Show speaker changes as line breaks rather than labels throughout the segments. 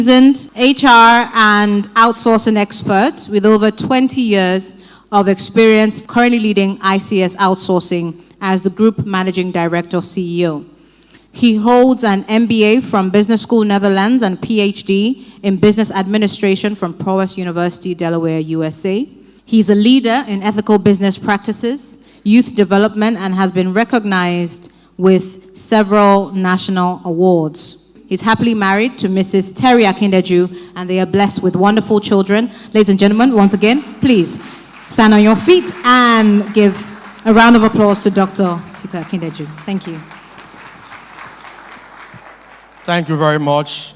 Seasoned HR and outsourcing expert with over 20 years of experience, currently leading ICS Outsourcing as the Group Managing Director CEO. He holds an MBA from Business School Netherlands and PhD in Business Administration from Prowess University, Delaware, USA. He's a leader in ethical business practices, youth development, and has been recognized with several national awards. He's happily married to Mrs. Terry Akindeju, and they are blessed with wonderful children. Ladies and gentlemen, once again, please stand on your feet and give a round of applause to Dr. Peter Akindeju. Thank you.
Thank you very much.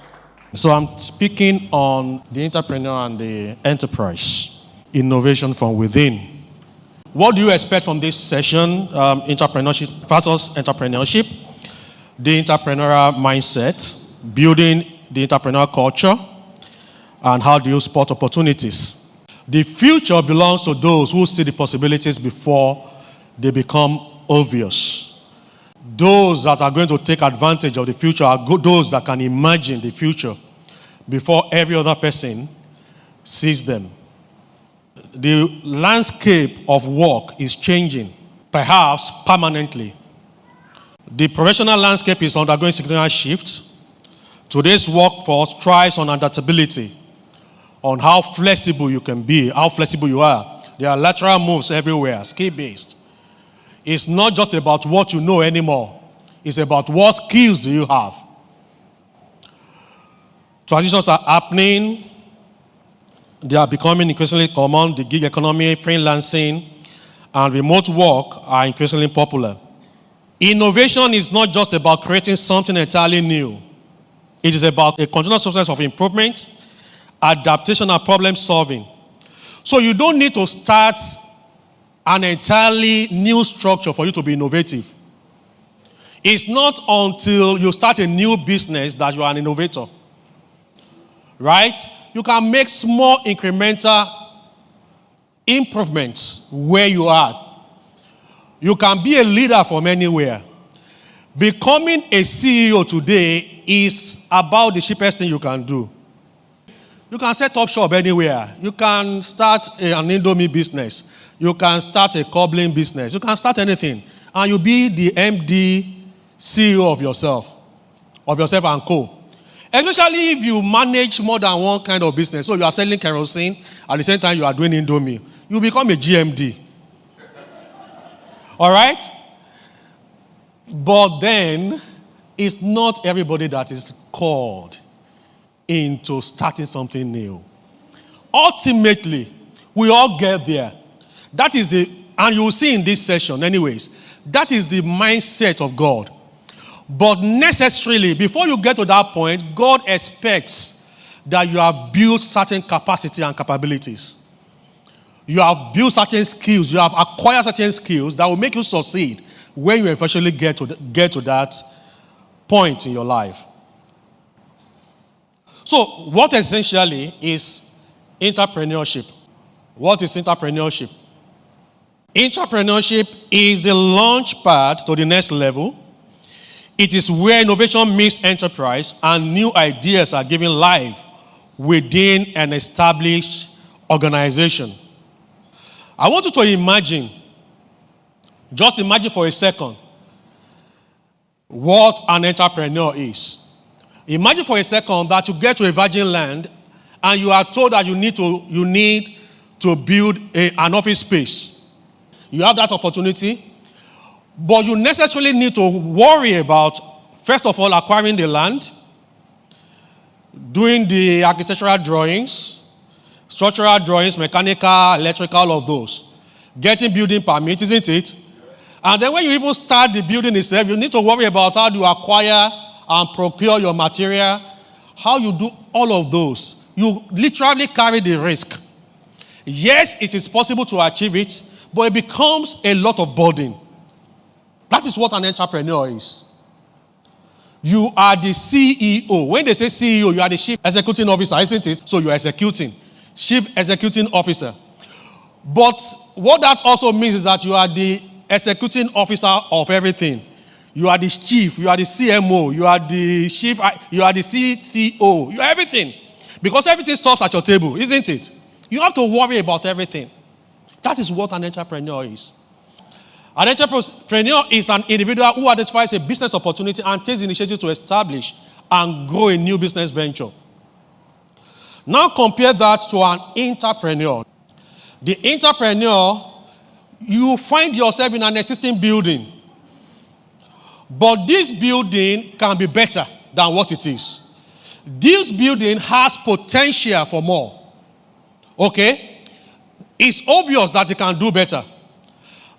So I'm speaking on the entrepreneur and the enterprise, innovation from within. What do you expect from this session? Entrepreneurship versus entrepreneurship, the entrepreneurial mindset, building the entrepreneurial culture, and how do you spot opportunities. The future belongs to those who see the possibilities before they become obvious. Those that are going to take advantage of the future are those that can imagine the future before every other person sees them. The landscape of work is changing, perhaps permanently. The professional landscape is undergoing significant shifts. Today's workforce thrives on adaptability, on how flexible you can be, how flexible you are. There are lateral moves everywhere, skill-based. It's not just about what you know anymore. It's about what skills do you have. Transitions are happening. They are becoming increasingly common. The gig economy, freelancing, and remote work are increasingly popular. Innovation is not just about creating something entirely new. It is about a continuous process of improvement, adaptation, and problem solving. So you don't need to start an entirely new structure for you to be innovative. It's not until you start a new business that you are an innovator. Right? You can make small incremental improvements where you are. You can be a leader from anywhere. Becoming a CEO today is about the cheapest thing you can do. You can set up shop anywhere. You can start an Indomie business. You can start a cobbling business. You can start anything. And you'll be the MD, CEO of yourself and co. Especially if you manage more than one kind of business. So you are selling kerosene, at the same time you are doing Indomie. You become a GMD. All right? But then, it's not everybody that is called into starting something new. Ultimately, we all get there. That is and you will see in this session anyways, that is the mindset of God. But necessarily, before you get to that point, God expects that you have built certain capacity and capabilities. You have built certain skills. You have acquired certain skills that will make you succeed when you eventually get to that point in your life. So, what essentially is entrepreneurship? What is entrepreneurship? Entrepreneurship is the launch pad to the next level. It is where innovation meets enterprise and new ideas are given life within an established organization. I want you to imagine, just imagine for a second, what an entrepreneur is. Imagine for a second that you get to a virgin land and you are told that you need to build an office space. You have that opportunity, but you necessarily need to worry about, first of all, acquiring the land, doing the architectural drawings, structural drawings, mechanical, electrical, all of those. Getting building permits, isn't it? And then when you even start the building itself, you need to worry about how you acquire and procure your material, how you do all of those. You literally carry the risk. Yes, it is possible to achieve it, but it becomes a lot of burden. That is what an entrepreneur is. You are the CEO. When they say CEO, you are the chief executing officer, isn't it? So you are executing. Chief executing officer. But what that also means is that you are the executing officer of everything. You are the chief, you are the CMO, you are the chief, you are the CTO, you are everything. Because everything stops at your table, isn't it? You have to worry about everything. That is what an entrepreneur is. An entrepreneur is an individual who identifies a business opportunity and takes initiative to establish and grow a new business venture. Now compare that to an entrepreneur. The entrepreneur, you find yourself in an existing building. But this building can be better than what it is. This building has potential for more. Okay? It's obvious that it can do better.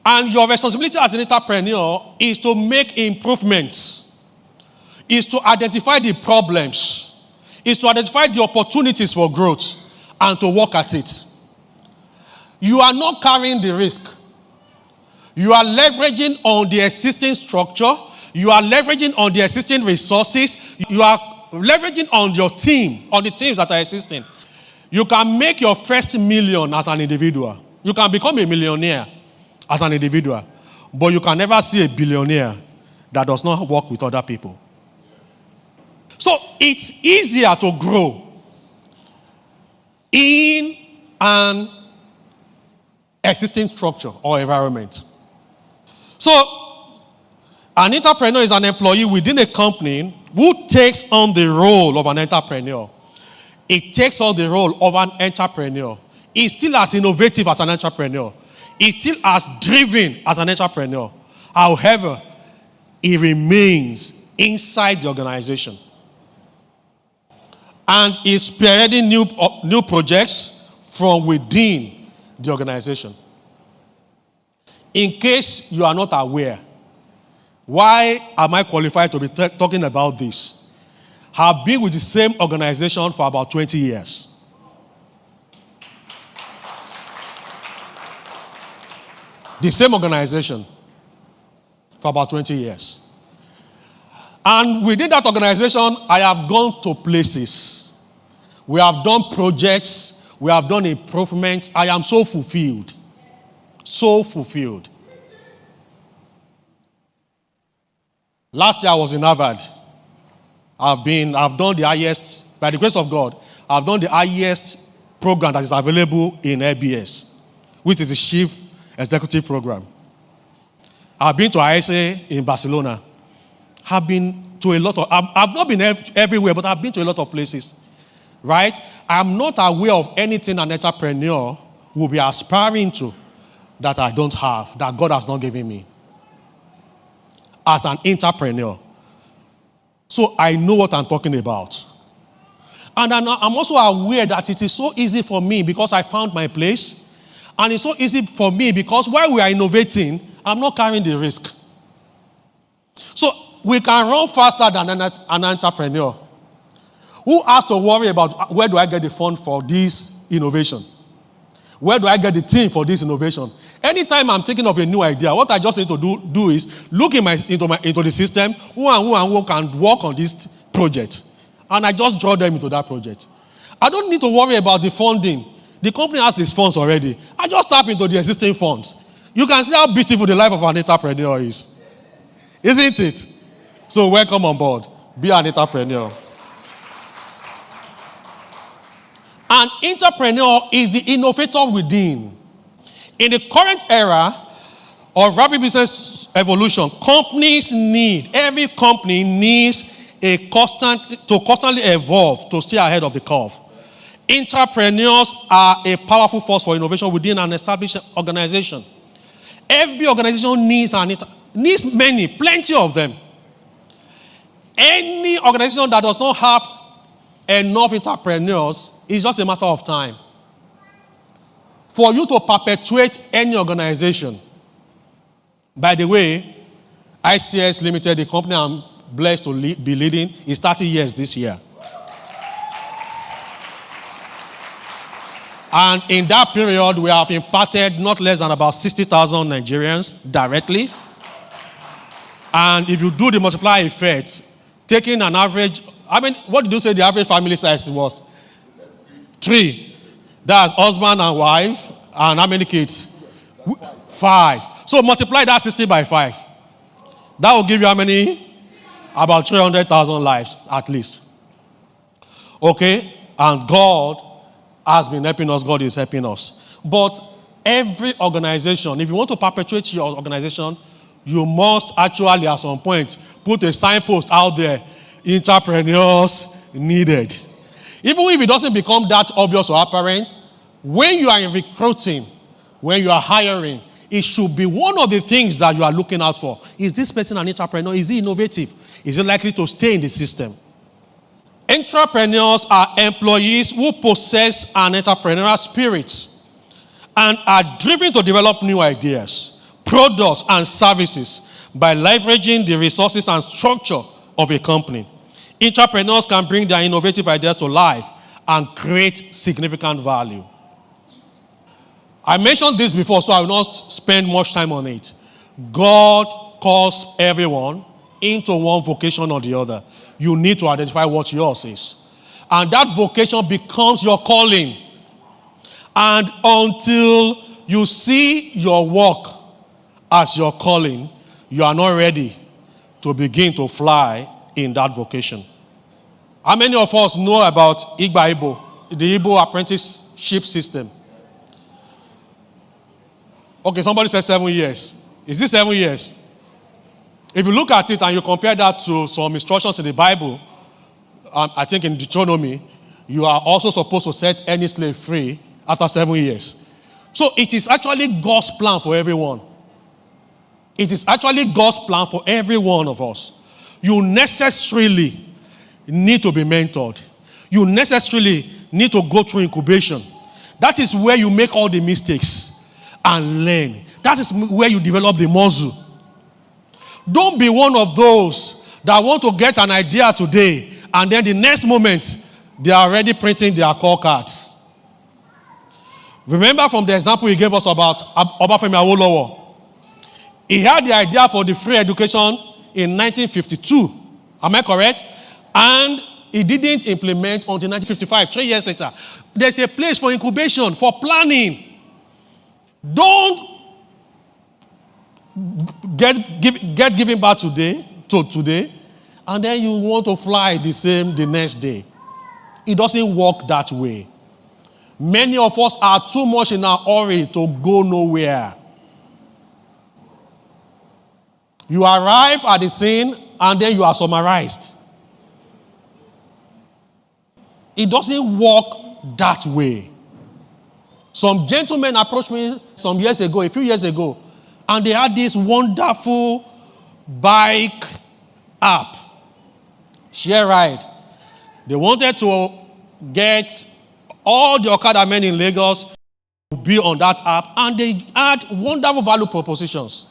And your responsibility as an entrepreneur is to make improvements, is to identify the problems, is to identify the opportunities for growth, and to work at it. You are not carrying the risk. You are leveraging on the existing structure. You are leveraging on the existing resources. You are leveraging on your team, on the teams that are existing. You can make your first million as an individual. You can become a millionaire as an individual. But you can never see a billionaire that does not work with other people. So it's easier to grow in an existing structure or environment. So an entrepreneur is an employee within a company who takes on the role of an entrepreneur. It takes on the role of an entrepreneur. It's still as innovative as an entrepreneur. It's still as driven as an entrepreneur. However, it remains inside the organization and is spearheading new projects from within the organization. In case you are not aware, why am I qualified to be talking about this? I've been with the same organization for about 20 years. The same organization for about 20 years. And within that organization, I have gone to places. We have done projects. We have done improvements. I am so fulfilled. So fulfilled. Last year I was in Harvard. I've done the highest, by the grace of God, I've done the highest program that is available in ABS, which is the Chief Executive Program. I've been to ISA in Barcelona. I've been to a lot of, I've not been everywhere, but I've been to a lot of places. Right? I'm not aware of anything an entrepreneur will be aspiring to that I don't have, that God has not given me. As an entrepreneur. So I know what I'm talking about. And I'm also aware that it is so easy for me because I found my place. And it's so easy for me because while we are innovating, I'm not carrying the risk. So we can run faster than an entrepreneur who has to worry about where do I get the fund for this innovation? Where do I get the team for this innovation? Anytime I'm thinking of a new idea, what I just need to do is look into the system, who can work on this project. And I just draw them into that project. I don't need to worry about the funding. The company has its funds already. I just tap into the existing funds. You can see how beautiful the life of an entrepreneur is. Isn't it? So welcome on board. Be an entrepreneur. An entrepreneur is the innovator within. In the current era of rapid business evolution, every company needs to constantly evolve to stay ahead of the curve. Entrepreneurs are a powerful force for innovation within an established organization. Every organization needs plenty of them. Any organization that does not have enough entrepreneurs, it's just a matter of time. For you to perpetuate any organization, by the way, ICS Limited, the company I'm blessed to be leading, is 30 years this year. And in that period, we have impacted not less than about 60,000 Nigerians directly. And if you do the multiplier effect, taking an average, what did you say the average family size was? 3. That's husband and wife. And how many kids? 5. So multiply that 60 by 5. That will give you how many? About 300,000 lives at least. Okay? And God has been helping us. God is helping us. But every organization, if you want to perpetuate your organization, you must actually at some point put a signpost out there. Entrepreneurs needed. Even if it doesn't become that obvious or apparent, when you are recruiting, when you are hiring, it should be one of the things that you are looking out for. Is this person an entrepreneur? Is he innovative? Is he likely to stay in the system? Entrepreneurs are employees who possess an entrepreneurial spirit and are driven to develop new ideas, products, and services by leveraging the resources and structure of a company. Entrepreneurs can bring their innovative ideas to life and create significant value. I mentioned this before, so I will not spend much time on it. God calls everyone into one vocation or the other. You need to identify what yours is. And that vocation becomes your calling. And until you see your work as your calling, you are not ready to begin to fly in that vocation. How many of us know about Igba, the Igbo apprenticeship system? Okay, somebody said 7 years. Is this 7 years? If you look at it and you compare that to some instructions in the Bible, I think in Deuteronomy, you are also supposed to set any slave free after 7 years. So it is actually God's plan for everyone. It is actually God's plan for every one of us. You necessarily need to be mentored. You necessarily need to go through incubation. That is where you make all the mistakes and learn. That is where you develop the muscle. Don't be one of those that want to get an idea today and then the next moment they are already printing their call cards. Remember from the example he gave us about Obafemi Awolowo. He had the idea for the free education in 1952. Am I correct? And he didn't implement until 1955, 3 years later. There's a place for incubation, for planning. Don't get given back today, and then you want to fly the next day. It doesn't work that way. Many of us are too much in a hurry to go nowhere. You arrive at the scene and then you are summarized. It doesn't work that way. Some gentlemen approached me a few years ago, and they had this wonderful bike app, Share Ride. They wanted to get all the Okada men in Lagos to be on that app, and they had wonderful value propositions.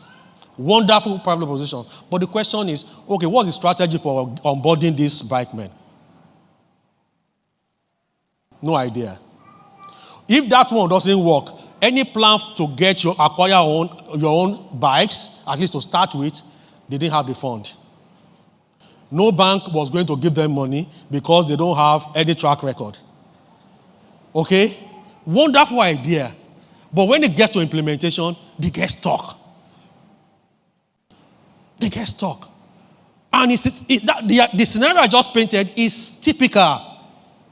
Wonderful value propositions. But the question is, okay, what's the strategy for onboarding these bike men? No idea. If that one doesn't work, any plan to acquire your own bikes, at least to start with, they didn't have the fund. No bank was going to give them money because they don't have any track record. Okay? Wonderful idea. But when it gets to implementation, they get stuck. They get stuck. And the scenario I just painted is typical.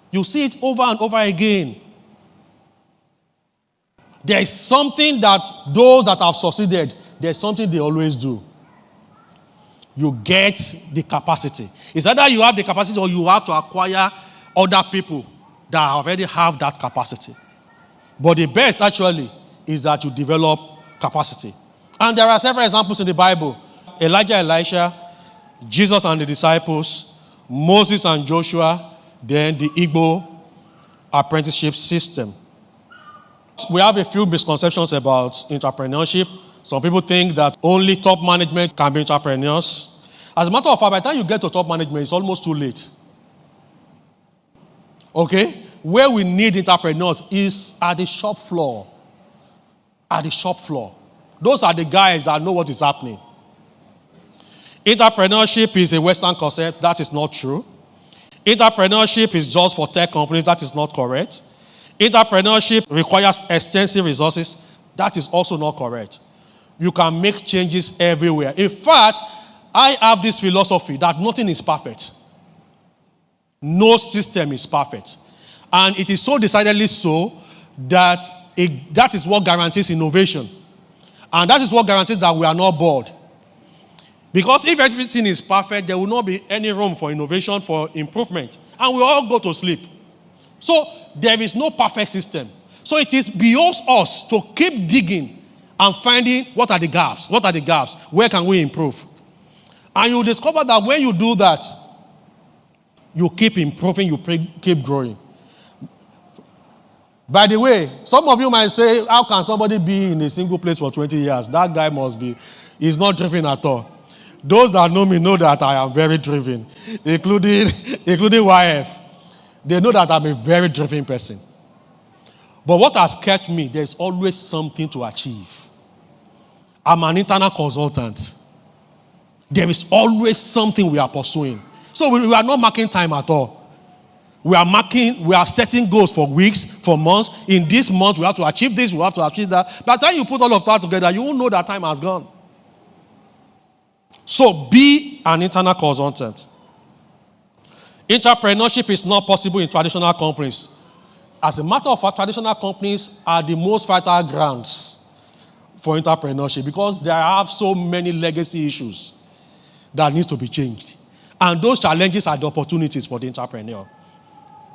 You see it over and over again. There is something that those that have succeeded, there's something they always do. You get the capacity. It's either you have the capacity or you have to acquire other people that already have that capacity. But the best actually is that you develop capacity. And there are several examples in the Bible. Elijah, Elisha, Jesus and the disciples, Moses and Joshua, then the Igbo apprenticeship system. We have a few misconceptions about entrepreneurship. Some people think that only top management can be entrepreneurs. As a matter of fact, by the time you get to top management, it's almost too late. Okay? Where we need entrepreneurs is at the shop floor. At the shop floor. Those are the guys that know what is happening. Entrepreneurship is a Western concept. That is not true. Entrepreneurship is just for tech companies. That is not correct. Entrepreneurship requires extensive resources. That is also not correct. You can make changes everywhere. In fact, I have this philosophy that nothing is perfect. No system is perfect. And it is so decidedly so that that is what guarantees innovation. And that is what guarantees that we are not bored. Because if everything is perfect, there will not be any room for innovation, for improvement. And we all go to sleep. So there is no perfect system. So it is beyond us to keep digging and finding what are the gaps. What are the gaps? Where can we improve? And you discover that when you do that, you keep improving, you keep growing. By the way, some of you might say, how can somebody be in a single place for 20 years? That guy he's not driven at all. Those that know me know that I am very driven, including YF. They know that I'm a very driven person. But what has kept me, there's always something to achieve. I'm an internal consultant. There is always something we are pursuing. So we are not marking time at all. We are setting goals for weeks, for months. In this month, we have to achieve this, we have to achieve that. By the time you put all of that together, you will know that time has gone. So be an internal consultant. Entrepreneurship is not possible in traditional companies. As a matter of fact, traditional companies are the most fertile grounds for entrepreneurship because they have so many legacy issues that needs to be changed. And those challenges are the opportunities for the entrepreneur.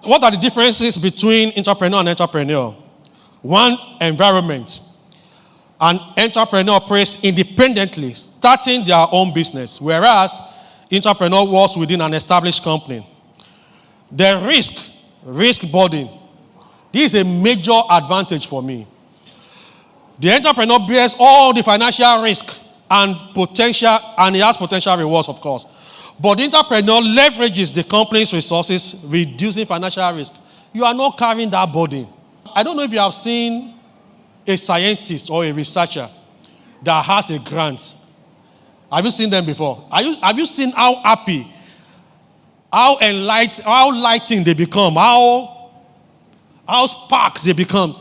What are the differences between entrepreneur and entrepreneur? One, environment. An entrepreneur operates independently, starting their own business, whereas entrepreneur works within an established company. The risk burden. This is a major advantage for me. The entrepreneur bears all the financial risk and potential, and he has potential rewards, of course. But the entrepreneur leverages the company's resources, reducing financial risk. You are not carrying that burden. I don't know if you have seen a scientist or a researcher that has a grant. Have you seen them before? Have you seen how happy, how lighting they become, how sparked they become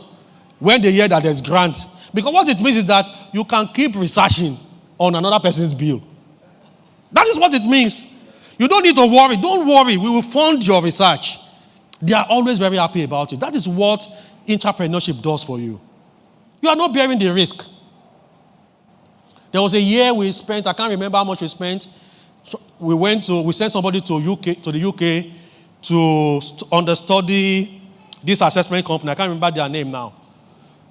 when they hear that there's grant? Because what it means is that you can keep researching on another person's bill. That is what it means. You don't need to worry. Don't worry. We will fund your research. They are always very happy about it. That is what entrepreneurship does for you. You are not bearing the risk. There was a year we spent, I can't remember how much we spent. We sent somebody to the UK to understudy this assessment company. I can't remember their name now.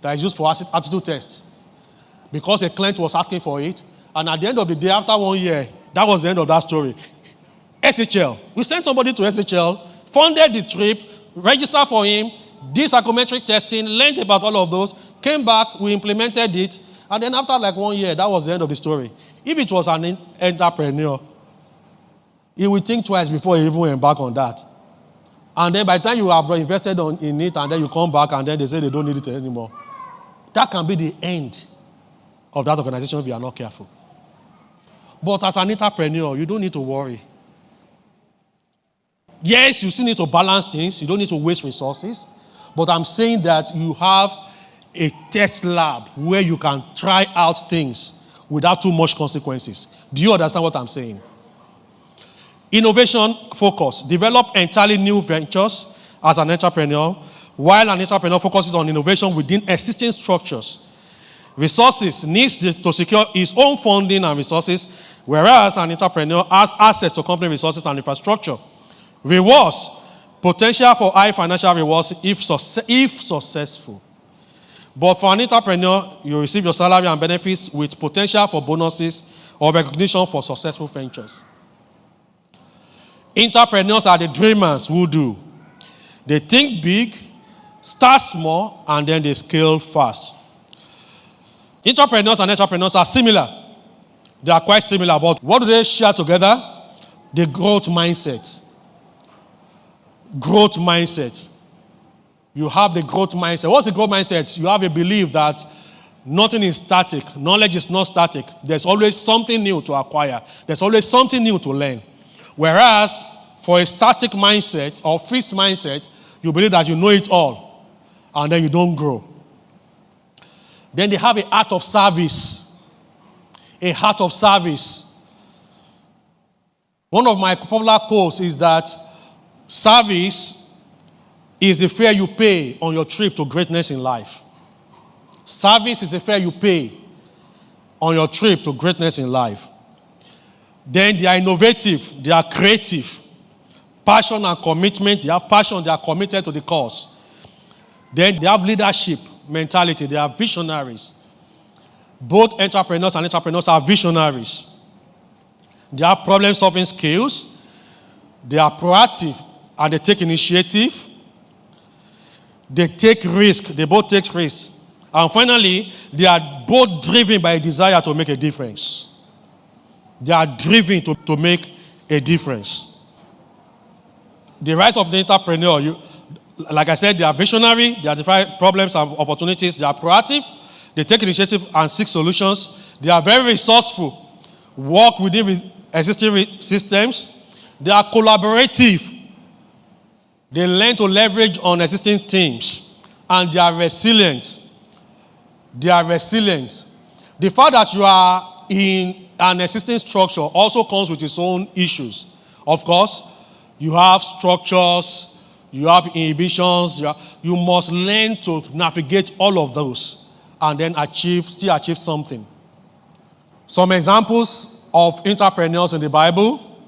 That is used for aptitude test. Because a client was asking for it. And at the end of the day, after 1 year, that was the end of that story. SHL. We sent somebody to SHL, funded the trip, registered for him, did psychometric testing, learned about all of those, came back, we implemented it, and then after like 1 year, that was the end of the story. If it was an entrepreneur, he would think twice before he even embark on that. And then by the time you have invested in it, and then you come back, and then they say they don't need it anymore. That can be the end of that organization if you are not careful. But as an entrepreneur, you don't need to worry. Yes, you still need to balance things. You don't need to waste resources. But I'm saying that you have a test lab where you can try out things without too much consequences. Do you understand what I'm saying? Innovation focus. Develop entirely new ventures as an entrepreneur, while an entrepreneur focuses on innovation within existing structures. Resources needs to secure his own funding and resources, whereas an entrepreneur has access to company resources and infrastructure. Rewards, potential for high financial rewards if successful. But for an entrepreneur, you receive your salary and benefits with potential for bonuses or recognition for successful ventures. Entrepreneurs are the dreamers who do. They think big, start small, and then they scale fast. Entrepreneurs and entrepreneurs are similar. They are quite similar, but what do they share together? The growth mindset. Growth mindset. You have the growth mindset. What's the growth mindset? You have a belief that nothing is static. Knowledge is not static. There's always something new to acquire. There's always something new to learn. Whereas, for a static mindset or fixed mindset, you believe that you know it all, and then you don't grow. Then they have a heart of service. A heart of service. One of my popular quotes is that service is the fare you pay on your trip to greatness in life. Service is the fare you pay on your trip to greatness in life. Then they are innovative, they are creative. Passion and commitment, they have passion, they are committed to the cause. Then they have leadership mentality, they are visionaries. Both entrepreneurs and entrepreneurs are visionaries. They have problem-solving skills. They are proactive and they take initiative. They take risk. They both take risks. And finally, they are both driven by a desire to make a difference. They are driven to make a difference. The rise of the entrepreneur, like I said, they are visionary. They identify problems and opportunities. They are proactive. They take initiative and seek solutions. They are very resourceful. Work within existing systems. They are collaborative. They learn to leverage on existing teams. And they are resilient. They are resilient. The fact that you are in an existing structure also comes with its own issues. Of course, you have structures, you have inhibitions. You must learn to navigate all of those and then still achieve something. Some examples of entrepreneurs in the Bible.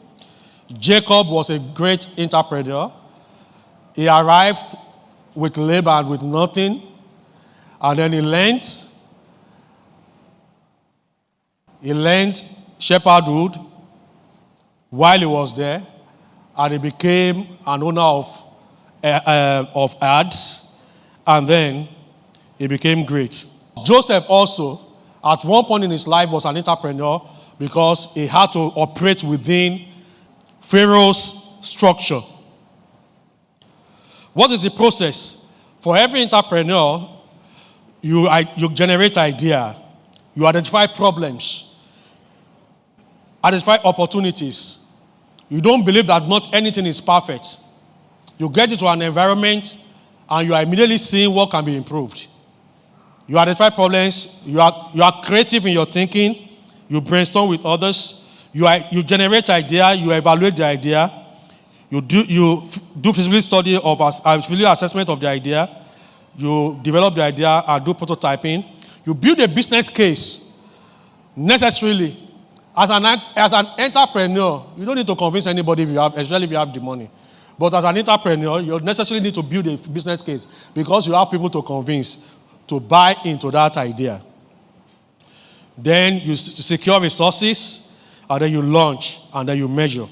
Jacob was a great entrepreneur. He arrived with labor and with nothing. And then he learned shepherdhood while he was there. And he became an owner of ads. And then he became great. Joseph also, at one point in his life, was an entrepreneur because he had to operate within Pharaoh's structure. What is the process? For every entrepreneur, you generate idea. You identify problems. Identify opportunities. You don't believe that not anything is perfect. You get into an environment and you are immediately seeing what can be improved. You identify problems. You are creative in your thinking. You brainstorm with others. You generate idea. You evaluate the idea. You do feasibility study of feasibility assessment of the idea. You develop the idea and do prototyping. You build a business case. Necessarily, as an entrepreneur, you don't need to convince anybody especially if you have the money. But as an entrepreneur, you necessarily need to build a business case because you have people to convince to buy into that idea. Then you secure resources, and then you launch, and then you measure.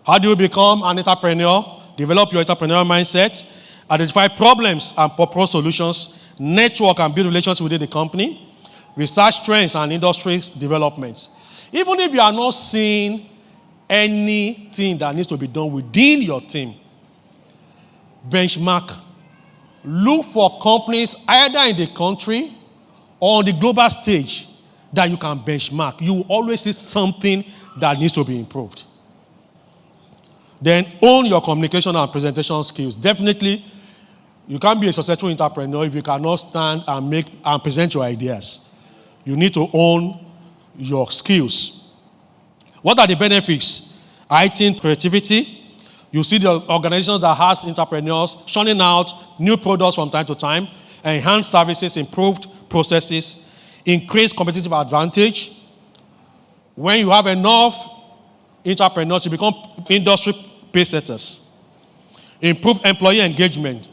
How do you become an entrepreneur? Develop your entrepreneurial mindset, identify problems and propose solutions, network and build relations within the company, research trends and industry developments. Even if you are not seeing anything that needs to be done within your team, benchmark. Look for companies either in the country or on the global stage that you can benchmark. You will always see something that needs to be improved. Then own your communication and presentation skills. Definitely, you can't be a successful entrepreneur if you cannot stand and present your ideas. You need to own your skills. What are the benefits? Heightened creativity. You see the organizations that has entrepreneurs churning out new products from time to time, enhanced services, improved processes, increased competitive advantage. When you have enough entrepreneurs, you become industry pacesetters. Improved employee engagement.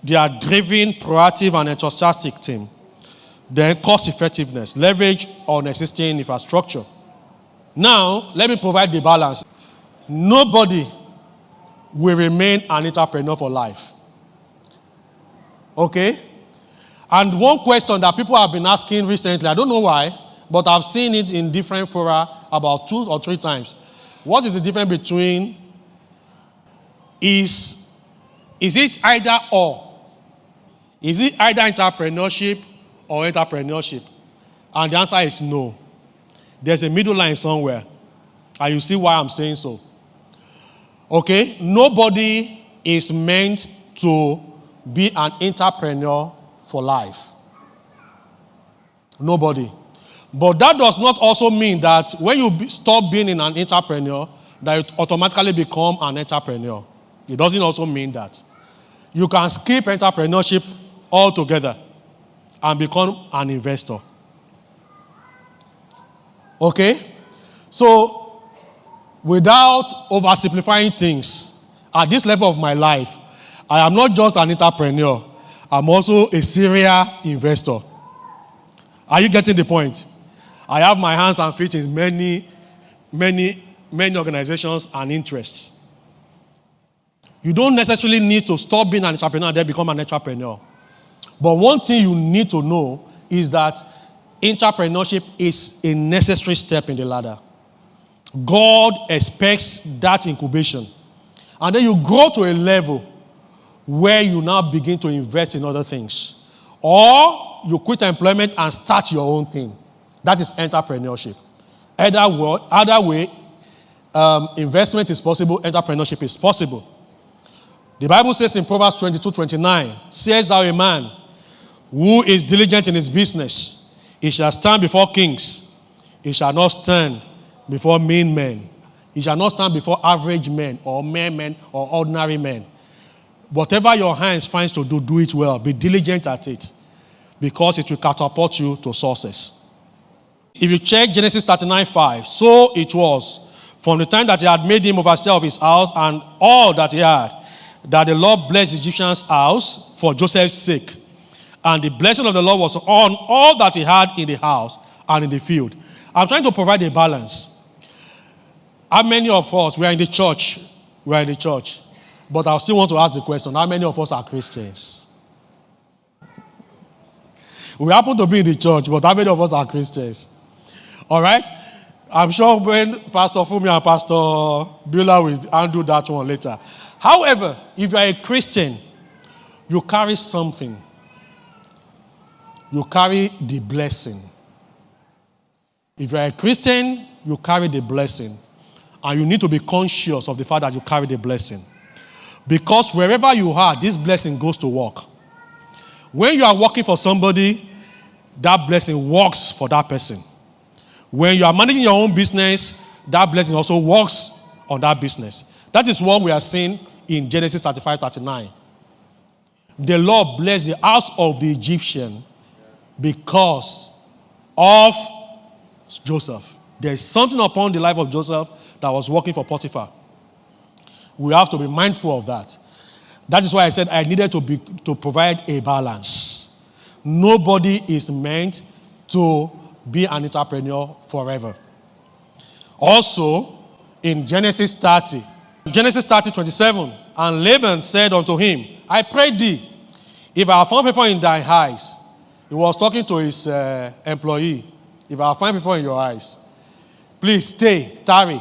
They are driven, proactive, and enthusiastic team. Then cost effectiveness, leverage on existing infrastructure. Now, let me provide the balance. Nobody will remain an entrepreneur for life. Okay? And one question that people have been asking recently, I don't know why, but I've seen it in different fora about 2 or 3 times. What is the difference between is it either or? Is it either entrepreneurship or entrepreneurship? And the answer is no. There's a middle line somewhere. And you see why I'm saying so. Okay? Nobody is meant to be an entrepreneur for life. Nobody. But that does not also mean that when you stop being an entrepreneur, that you automatically become an entrepreneur. It doesn't also mean that. You can skip entrepreneurship altogether and become an investor. Okay? So, without oversimplifying things, at this level of my life, I am not just an entrepreneur. I'm also a serial investor. Are you getting the point? I have my hands and feet in many organizations and interests. You don't necessarily need to stop being an entrepreneur and then become an entrepreneur. But one thing you need to know is that entrepreneurship is a necessary step in the ladder. God expects that incubation. And then you grow to a level where you now begin to invest in other things. Or you quit employment and start your own thing. That is entrepreneurship. Either way, investment is possible, entrepreneurship is possible. The Bible says in Proverbs 22:29, "Says thou a man who is diligent in his business, he shall stand before kings, he shall not stand before mean men. He shall not stand before average men or mere men or ordinary men." Whatever your hands finds to do, do it well. Be diligent at it, because it will catapult you to success. If you check Genesis 39:5, "So it was from the time that he had made him overseer of his house and all that he had, that the Lord blessed the Egyptian's house for Joseph's sake. And the blessing of the Lord was on all that he had in the house and in the field." I'm trying to provide a balance. How many of us, we are in the church, but I still want to ask the question, how many of us are Christians? We happen to be in the church, but how many of us are Christians? All right? I'm sure when Pastor Fumi and Pastor Beulah will handle that one later. However, if you are a Christian, you carry something. You carry the blessing. If you are a Christian, you carry the blessing. And you need to be conscious of the fact that you carry the blessing. Because wherever you are, this blessing goes to work. When you are working for somebody, that blessing works for that person. When you are managing your own business, that blessing also works on that business. That is what we are seeing in Genesis 35:39. The Lord blessed the house of the Egyptian because of Joseph. There is something upon the life of Joseph that was working for Potiphar. We have to be mindful of that. That is why I said I needed to provide a balance. Nobody is meant to be an entrepreneur forever. Also, in Genesis 30:27, "And Laban said unto him, I pray thee, if I have found favor in thy eyes." He was talking to his employee. "If I have found favor in your eyes, please stay, tarry.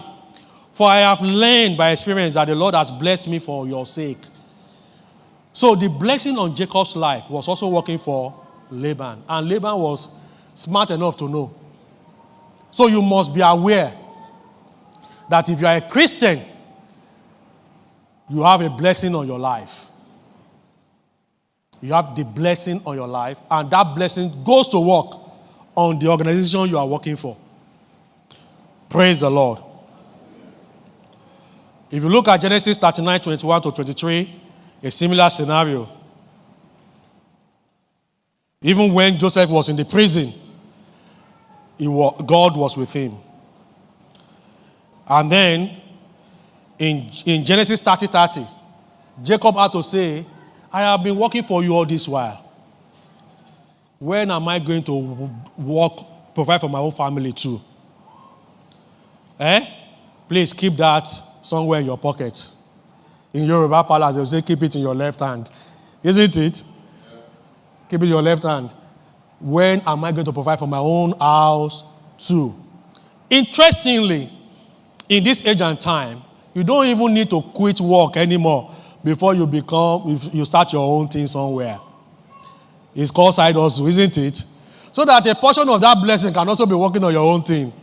For I have learned by experience that the Lord has blessed me for your sake." So the blessing on Jacob's life was also working for Laban. And Laban was smart enough to know. So you must be aware that if you are a Christian, you have a blessing on your life. You have the blessing on your life, and that blessing goes to work on the organization you are working for. Praise the Lord. If you look at Genesis 39:21-23, a similar scenario. Even when Joseph was in the prison, God was with him. And then, in Genesis 30:30, Jacob had to say, "I have been working for you all this while. When am I going to provide for my own family too?" Please keep that somewhere in your pocket. In Yoruba Palace, they'll say, keep it in your left hand. Isn't it? Keep it in your left hand. When am I going to provide for my own house too? Interestingly, in this age and time, you don't even need to quit work anymore before you start your own thing somewhere. It's called side hustle, isn't it? So that a portion of that blessing can also be working on your own thing.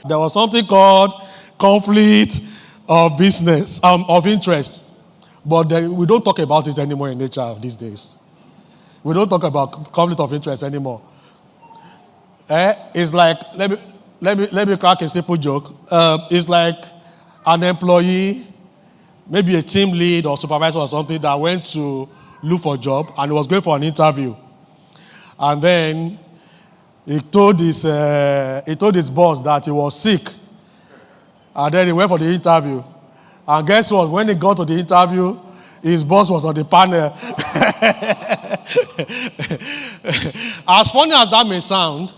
There was something called conflict of business, of interest. But we don't talk about it anymore in nature these days. We don't talk about conflict of interest anymore. It's like, let me crack a simple joke. It's like an employee, maybe a team lead or supervisor or something that went to look for a job and was going for an interview. And then he told his boss that he was sick. And then he went for the interview. And guess what? When he got to the interview, his boss was on the panel. As funny as that may sound,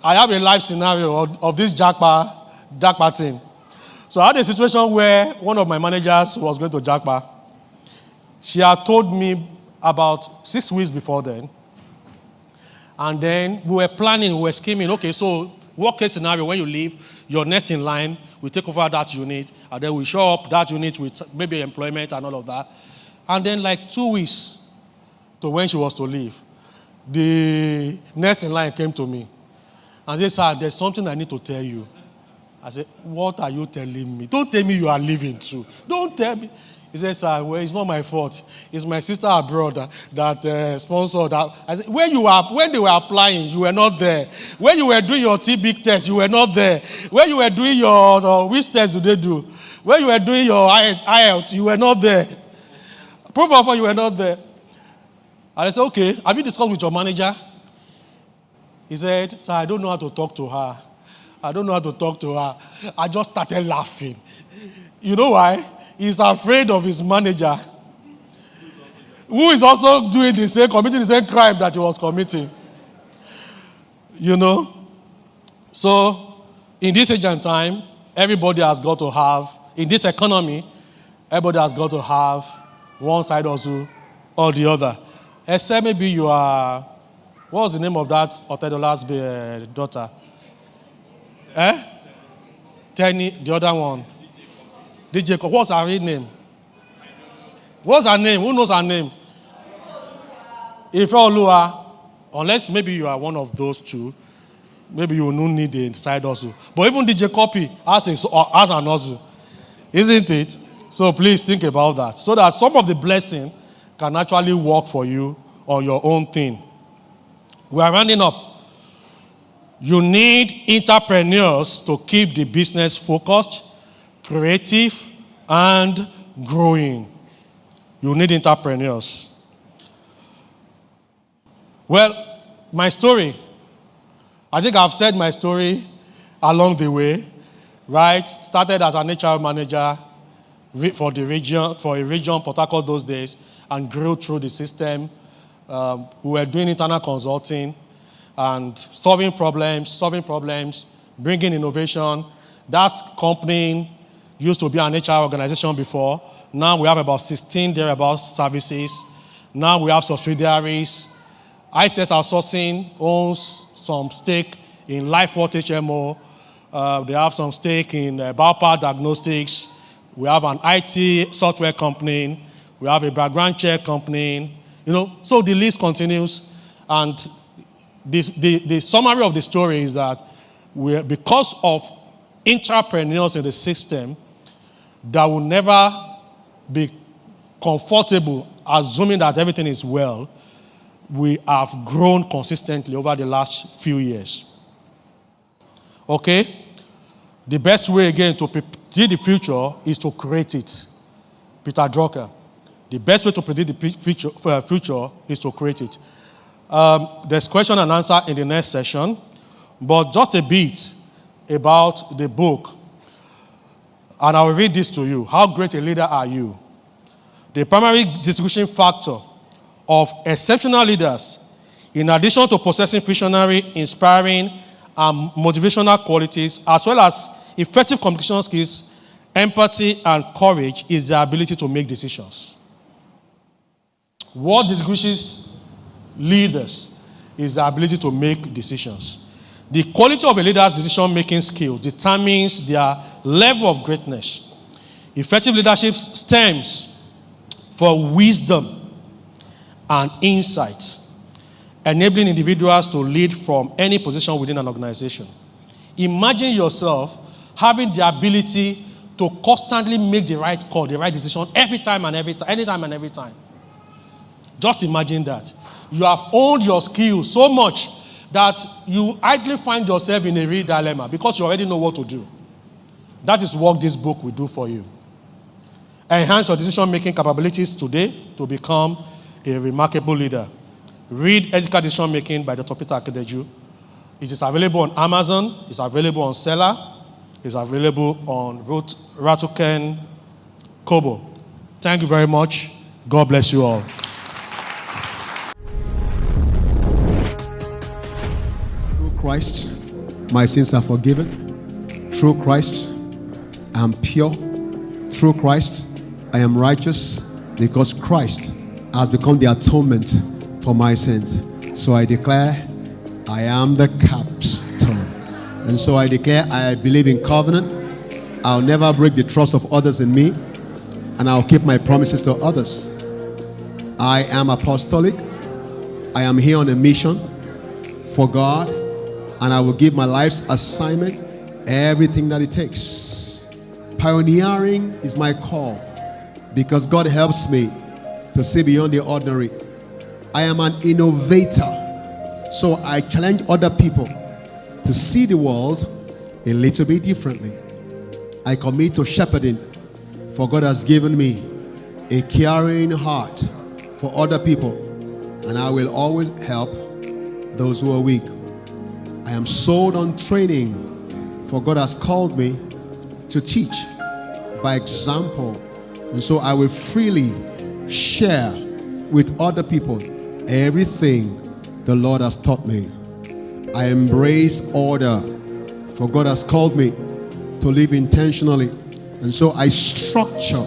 I have a live scenario of this Jackpa thing. So I had a situation where one of my managers was going to Jackpa. She had told me about 6 weeks before then. And then we were planning, we were scheming, okay, so worst case scenario, when you leave, you're next in line, we take over that unit, and then we show up that unit with maybe employment and all of that. And then like 2 weeks to when she was to leave, the next in line came to me. And they said, there's something I need to tell you. I said, what are you telling me? Don't tell me you are leaving too. Don't tell me. He said, sir, well, it's not my fault. It's my sister abroad that sponsored that. I said, when they were applying, you were not there. When you were doing your TB test, you were not there. When you were doing your, which test do they do? When you were doing your IELTS, you were not there. Proof of all, you were not there. And I said, okay, have you discussed with your manager? He said, sir, I don't know how to talk to her. I don't know how to talk to her. I just started laughing. You know why? He's afraid of his manager, who is also committing the same crime that he was committing. You know? So, in this age and time, everybody has got to have, in this economy, everybody has got to have one side also or the other. Except maybe you are, what was the name of that Otedola's daughter? Tenny, the other one. DJ, what's her real name? What's her name? Who knows her name? Ifeoluwa. Unless maybe you are one of those two, maybe you will not need a side hustle. But even DJ Copy has an hustle. Isn't it? So please think about that. So that some of the blessing can actually work for you on your own thing. We are rounding up. You need entrepreneurs to keep the business focused, creative, and growing. You need entrepreneurs. Well, my story, I think I've said my story along the way, right? Started as an HR manager for a region, Port Harcourt those days, and grew through the system. We were doing internal consulting and solving problems, bringing innovation. That company used to be an HR organization before. Now we have about 16 thereabouts services. Now we have subsidiaries. ICS Outsourcing owns some stake in LifeWorth HMO. They have some stake in Biopower Diagnostics. We have an IT software company. We have a background check company. You know, so the list continues. And the summary of the story is that because of entrepreneurs in the system that will never be comfortable assuming that everything is well, we have grown consistently over the last few years. Okay? The best way, again, to predict the future is to create it. Peter Drucker. The best way to predict the future is to create it. There's question and answer in the next session, but just a bit about the book. And I will read this to you. How great a leader are you? The primary distinguishing factor of exceptional leaders, in addition to possessing visionary, inspiring, and motivational qualities, as well as effective communication skills, empathy, and courage, is their ability to make decisions. What distinguishes leaders is the ability to make decisions. The quality of a leader's decision-making skills determines their level of greatness. Effective leadership stems from wisdom and insights, enabling individuals to lead from any position within an organization. Imagine yourself having the ability to constantly make the right call, the right decision anytime and every time. Just imagine that. You have honed your skills so much that you idly find yourself in a real dilemma because you already know what to do. That is what this book will do for you. Enhance your decision-making capabilities today to become a remarkable leader. Read Ethical Decision-Making by Dr. Peter Akindeju. It is available on Amazon. It's available on Seller. It's available on Rakuten Kobo. Thank you very much. God bless you all.
Through Christ, my sins are forgiven. Through Christ, I am pure. Through Christ, I am righteous because Christ has become the atonement for my sins. So I declare, I am the capstone. And so I declare, I believe in covenant. I'll never break the trust of others in me, and I'll keep my promises to others. I am apostolic. I am here on a mission for God, and I will give my life's assignment everything that it takes. Pioneering is my call because God helps me to see beyond the ordinary. I am an innovator, so I challenge other people to see the world a little bit differently. I commit to shepherding, for God has given me a caring heart for other people, and I will always help those who are weak. I am sold on training, for God has called me to teach by example, and so I will freely share with other people everything the Lord has taught me. I embrace order, for God has called me to live intentionally, and so I structure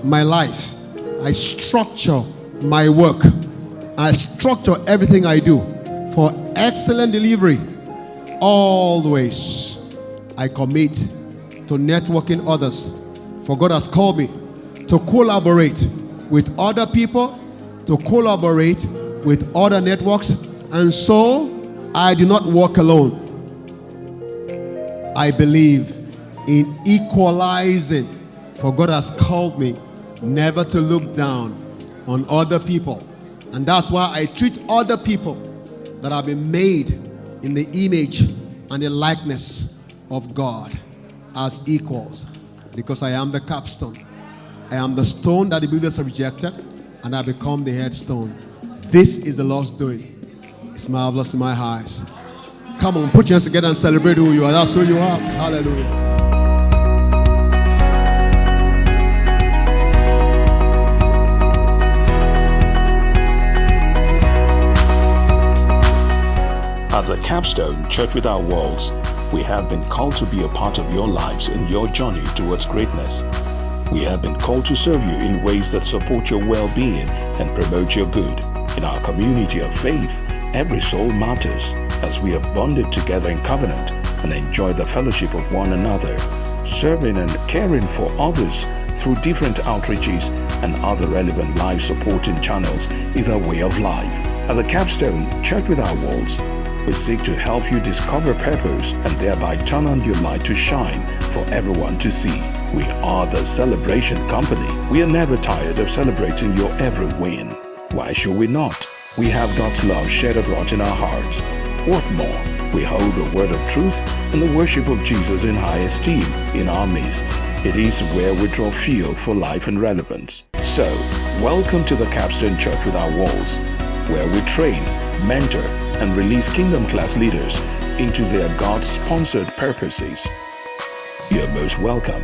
my life, I structure my work, I structure everything I do for excellent delivery. Always I commit to networking others, for God has called me to collaborate with other people, to collaborate with other networks, and so I do not walk alone. I believe in equalizing, for God has called me never to look down on other people, and that's why I treat other people that have been made in the image and the likeness of God as equals, because I am the capstone. I am the stone that the builders have rejected, and I become the headstone. This is the Lord's doing. It's marvelous in my eyes. Come on, put your hands together and celebrate who you are. That's who you are. Hallelujah.
At the Capstone Church Without Walls, we have been called to be a part of your lives and your journey towards greatness. We have been called to serve you in ways that support your well-being and promote your good. In our community of faith, every soul matters as we are bonded together in covenant and enjoy the fellowship of one another. Serving and caring for others through different outreaches and other relevant life supporting channels is our way of life. At the Capstone Church Without Walls, we seek to help you discover purpose and thereby turn on your light to shine for everyone to see. We are the celebration company. We are never tired of celebrating your every win. Why should we not? We have God's love shed abroad in our hearts. What more? We hold the word of truth and the worship of Jesus in high esteem in our midst. It is where we draw fuel for life and relevance. So, welcome to the Capstone Church Without Walls, where we train, mentor, and release kingdom-class leaders into their God-sponsored purposes. You're most welcome.